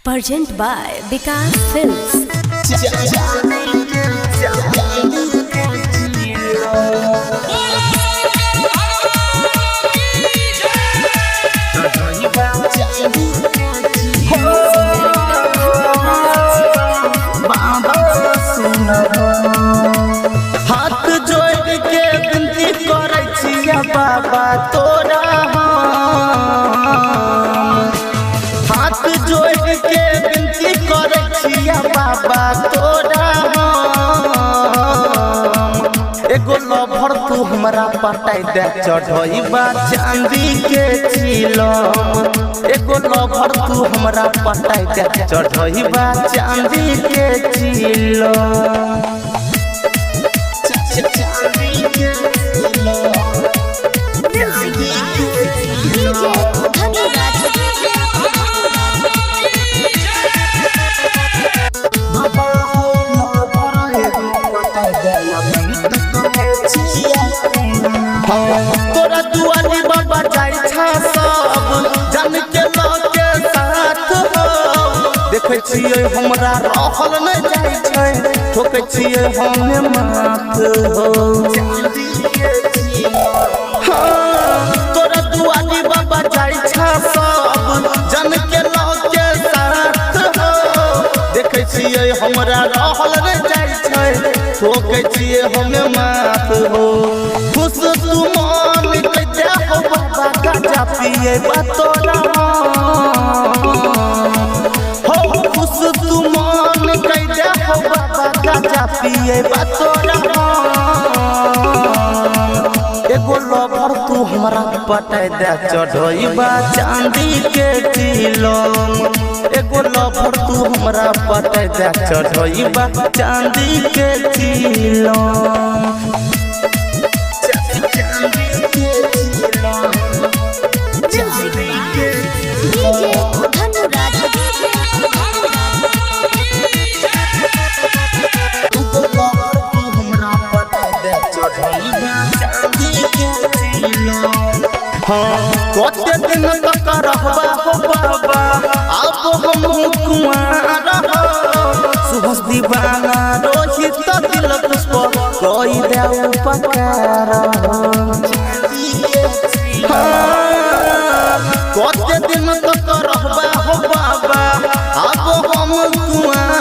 Present by Vikas Films. हाथ जोड़ के विनती करे छिया बाबा तोरा हाथ जोड़ के विनती करे छिया बाबा तोरा एगो लभर तू हमरा पटाई दे चढ़इबा चांदी के चिलम एगो लभर तू हमरा पटाई दे चढ़इबा चांदी के चिलम तोरा दुआरी बाबा जाय छा सब जन के लगे साथ हो देखे छियै हमरा रहल न जाय छै ठोके छियै हमे माथ हो तोरा दुआरी बाबा जाय छा सब जन के लगे साथ हो देखे छियै हमरा रहल न जाय छै ठोके छियै हमे माथ हो खुश तू मान के जा हो बाबा गाजा पिए तोरा हो खुश तू मान के जा हो बाबा गाजा पिए तोरा एगो लभर तू हमरा पटाई दे चढ़इबा चांदी के चिलम एगो लभर तू हमरा पटाई दे चढ़इबा चांदी के चिलम कते दिन तक रहबा हो बाबा अब हम कुआं सुबह दीवाना रोहित दिल पुष्प कोई दे उपकार कते दिन तक रहबा हो बाबा अब हम कुआं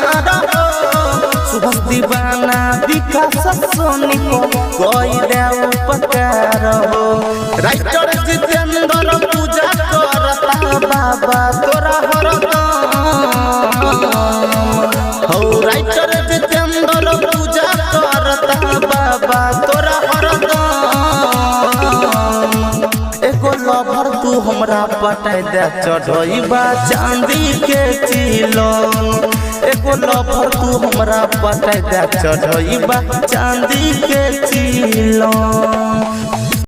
सुबह दीवाना विकास सोनी को कोई दे उपकार हो राइटर जितेंद्र पूजा करता बाबा तोरा हरदम हो राइटर जितेंद्र पूजा करता बाबा तोरा हरदम एगो लभर तू हमरा पटाई दे चढ़इबा चांदी के चिलम एगो लभर तू हमरा पटाई दे चढ़इबा चांदी के चिलम।